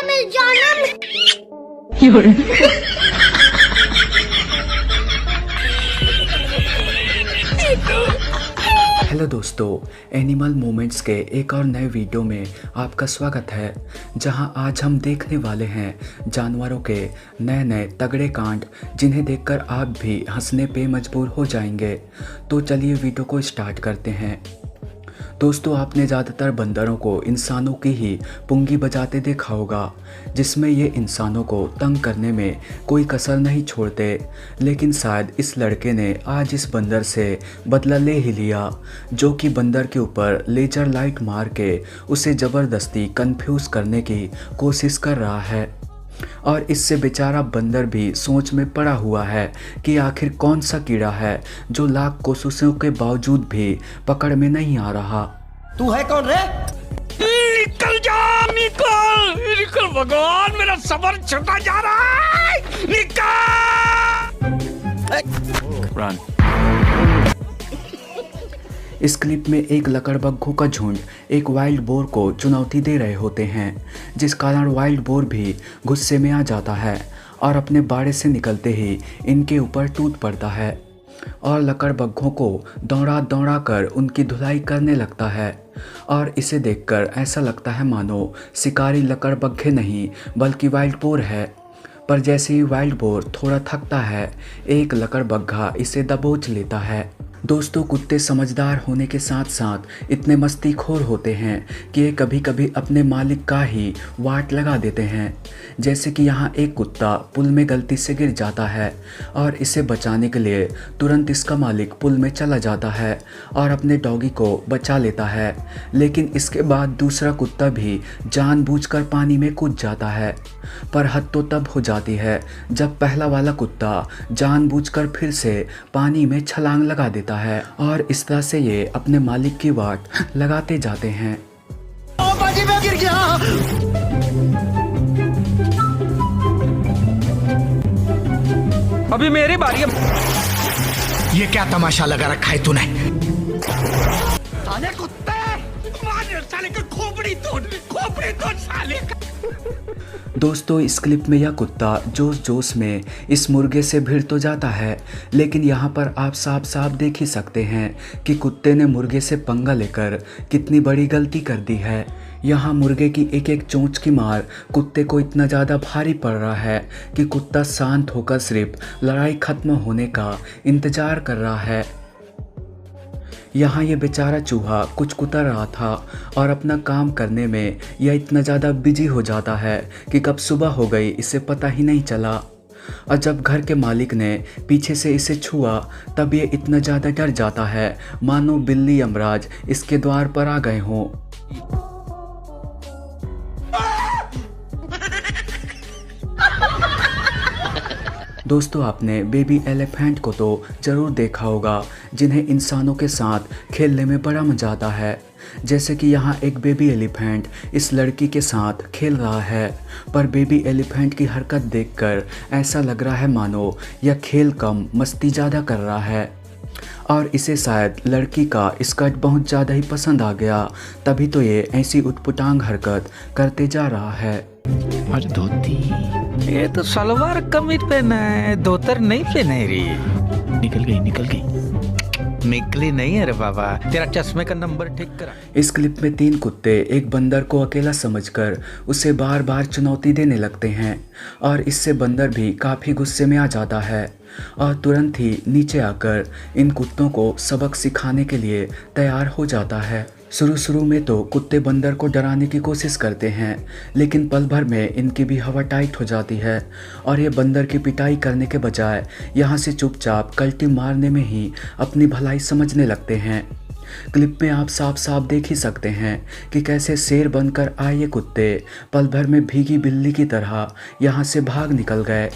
मिल जाना। हेलो दोस्तों, animal moments के एक और नए वीडियो में आपका स्वागत है, जहां आज हम देखने वाले हैं जानवरों के नए नए तगड़े कांड, जिन्हें देखकर आप भी हंसने पे मजबूर हो जाएंगे। तो चलिए वीडियो को स्टार्ट करते हैं। दोस्तों, आपने ज़्यादातर बंदरों को इंसानों की ही पुंगी बजाते देखा होगा, जिसमें ये इंसानों को तंग करने में कोई कसर नहीं छोड़ते। लेकिन शायद इस लड़के ने आज इस बंदर से बदला ले ही लिया, जो कि बंदर के ऊपर लेजर लाइट मार के उसे ज़बरदस्ती कंफ्यूज करने की कोशिश कर रहा है। और इससे बेचारा बंदर भी सोच में पड़ा हुआ है कि आखिर कौन सा कीड़ा है जो लाख कोशिशों के बावजूद भी पकड़ में नहीं आ रहा। तू है कौन रे? निकल जा, निकल निकल, भगवान मेरा सबर छूटा जा रहा है, निकल। रन। इस क्लिप में एक लकड़बग्घों का झुंड एक वाइल्ड बोर को चुनौती दे रहे होते हैं, जिस कारण वाइल्ड बोर भी गुस्से में आ जाता है और अपने बाड़े से निकलते ही इनके ऊपर टूट पड़ता है और लकड़बग्घों को दौड़ा दौड़ा कर उनकी धुलाई करने लगता है। और इसे देखकर ऐसा लगता है मानो शिकारी लकड़बग्घे नहीं बल्कि वाइल्ड बोर है। पर जैसे ही वाइल्ड बोर थोड़ा थकता है, एक लकड़बग्घा इसे दबोच लेता है। दोस्तों, कुत्ते समझदार होने के साथ साथ इतने मस्तीखोर होते हैं कि ये कभी कभी अपने मालिक का ही वाट लगा देते हैं। जैसे कि यहाँ एक कुत्ता पुल में गलती से गिर जाता है और इसे बचाने के लिए तुरंत इसका मालिक पुल में चला जाता है और अपने डॉगी को बचा लेता है। लेकिन इसके बाद दूसरा कुत्ता भी जानबूझकर पानी में कूद जाता है। पर हद तो तब हो जाती है जब पहला वाला कुत्ता जानबूझकर फिर से पानी में छलांग लगा देता है और इस तरह से ये अपने मालिक की वाट लगाते जाते हैं। पानी में गिर गया। अभी मेरी बारी है। ये क्या तमाशा लगा रखा है तूने? साले कुत्ते, मार साले का खोपड़ी तोड़ साले का। दोस्तों, इस क्लिप में यह कुत्ता जोश जोश में इस मुर्गे से भिड़ तो जाता है, लेकिन यहाँ पर आप साफ साफ देख ही सकते हैं कि कुत्ते ने मुर्गे से पंगा लेकर कितनी बड़ी गलती कर दी है। यहाँ मुर्गे की एक एक चोंच की मार कुत्ते को इतना ज़्यादा भारी पड़ रहा है कि कुत्ता शांत होकर सिर्फ लड़ाई खत्म होने का इंतज़ार कर रहा है। यहाँ ये बेचारा चूहा कुछ कुतर रहा था और अपना काम करने में यह इतना ज़्यादा बिजी हो जाता है कि कब सुबह हो गई इसे पता ही नहीं चला। और जब घर के मालिक ने पीछे से इसे छुआ, तब ये इतना ज़्यादा डर जाता है मानो बिल्ली यमराज इसके द्वार पर आ गए हों। दोस्तों, आपने बेबी एलिफेंट को तो ज़रूर देखा होगा, जिन्हें इंसानों के साथ खेलने में बड़ा मज़ा आता है। जैसे कि यहाँ एक बेबी एलिफेंट इस लड़की के साथ खेल रहा है, पर बेबी एलिफेंट की हरकत देखकर ऐसा लग रहा है मानो यह खेल कम मस्ती ज़्यादा कर रहा है और इसे शायद लड़की का स्कर्ट बहुत ज़्यादा ही पसंद आ गया, तभी तो ये ऐसी उटपटांग हरकत करते जा रहा है। और धोती, ये तो सलवार कमीज पहना है, धोतर नहीं पहना है रे। निकली नहीं है रे बाबा, तेरा चश्मे का नंबर ठीक करा। इस क्लिप में 3 कुत्ते एक बंदर को अकेला समझकर उसे बार बार चुनौती देने लगते हैं और इससे बंदर भी काफ़ी गुस्से में आ जाता है और तुरंत ही नीचे आकर इन कुत्तों को सबक सिखाने के लिए तैयार हो जाता है। शुरू में तो कुत्ते बंदर को डराने की कोशिश करते हैं, लेकिन पल भर में इनकी भी हवा टाइट हो जाती है और ये बंदर की पिटाई करने के बजाय यहाँ से चुपचाप कल्टी मारने में ही अपनी भलाई समझने लगते हैं। क्लिप में आप साफ साफ देख ही सकते हैं कि कैसे शेर बनकर आए ये कुत्ते पल भर में भीगी बिल्ली की तरह यहाँ से भाग निकल गए।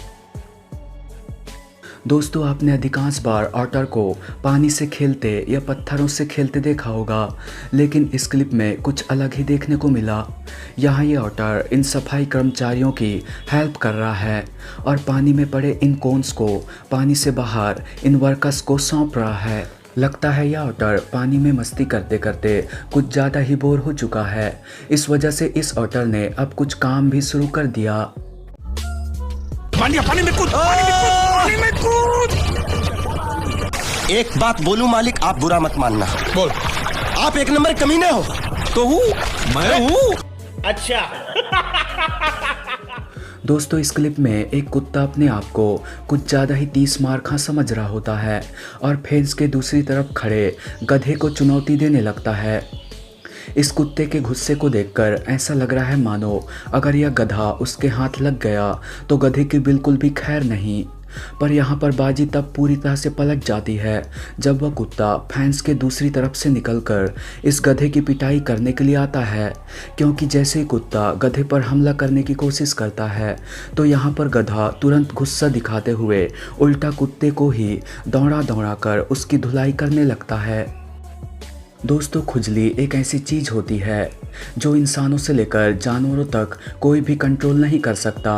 दोस्तों, आपने अधिकांश बार ऑटर को पानी से खेलते या पत्थरों से खेलते देखा होगा, लेकिन इस क्लिप में कुछ अलग ही देखने को मिला। यहाँ ये ऑटर इन सफाई कर्मचारियों की हेल्प कर रहा है और पानी में पड़े इन कोन्स को पानी से बाहर इन वर्कर्स को सौंप रहा है। लगता है यह ऑटर पानी में मस्ती करते करते कुछ ज़्यादा ही बोर हो चुका है। इस वजह से इस ऑटर ने अब कुछ काम भी शुरू कर दिया। पानी में कूद, पानी में कूद। एक बात बोलूं मालिक, आप बुरा मत मानना। बोल। आप एक नंबर कमीने हो। तो हूँ, मैं हूँ। अच्छा। दोस्तों, इस क्लिप में एक कुत्ता अपने आप को कुछ ज़्यादा ही 30 मार खा समझ रहा होता है और फेंस के दूसरी तरफ खड़े गधे को चुनौती देने लगता है। इस कुत्ते के गुस्से को देखकर ऐसा लग रहा है मानो अगर यह गधा उसके हाथ लग गया तो गधे की बिल्कुल भी खैर नहीं। पर यहाँ पर बाजी तब पूरी तरह से पलट जाती है जब वह कुत्ता फैंस के दूसरी तरफ से निकलकर इस गधे की पिटाई करने के लिए आता है, क्योंकि जैसे ही कुत्ता गधे पर हमला करने की कोशिश करता है तो यहाँ पर गधा तुरंत गुस्सा दिखाते हुए उल्टा कुत्ते को ही दौड़ा दौड़ा कर उसकी धुलाई करने लगता है। दोस्तों, खुजली एक ऐसी चीज़ होती है जो इंसानों से लेकर जानवरों तक कोई भी कंट्रोल नहीं कर सकता।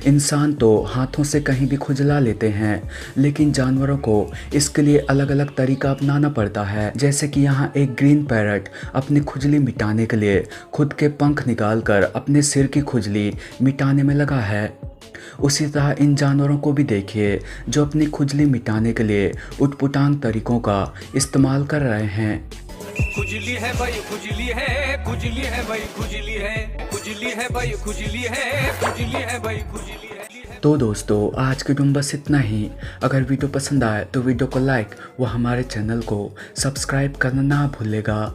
इंसान तो हाथों से कहीं भी खुजला लेते हैं, लेकिन जानवरों को इसके लिए अलग अलग तरीका अपनाना पड़ता है। जैसे कि यहाँ एक ग्रीन पैरट अपनी खुजली मिटाने के लिए खुद के पंख निकालकर अपने सिर की खुजली मिटाने में लगा है। उसी तरह इन जानवरों को भी देखिए जो अपनी खुजली मिटाने के लिए उटपुटांग तरीकों का इस्तेमाल कर रहे हैं। खुजली है भाई, खुजली है, खुजली है भाई, खुजली है, खुजली है भाई, खुजली है, खुजली है भाई, खुजली है। तो दोस्तों, आज के वीडियो में बस इतना ही। अगर वीडियो पसंद आए तो वीडियो को लाइक व हमारे चैनल को सब्सक्राइब करना ना भूलेगा।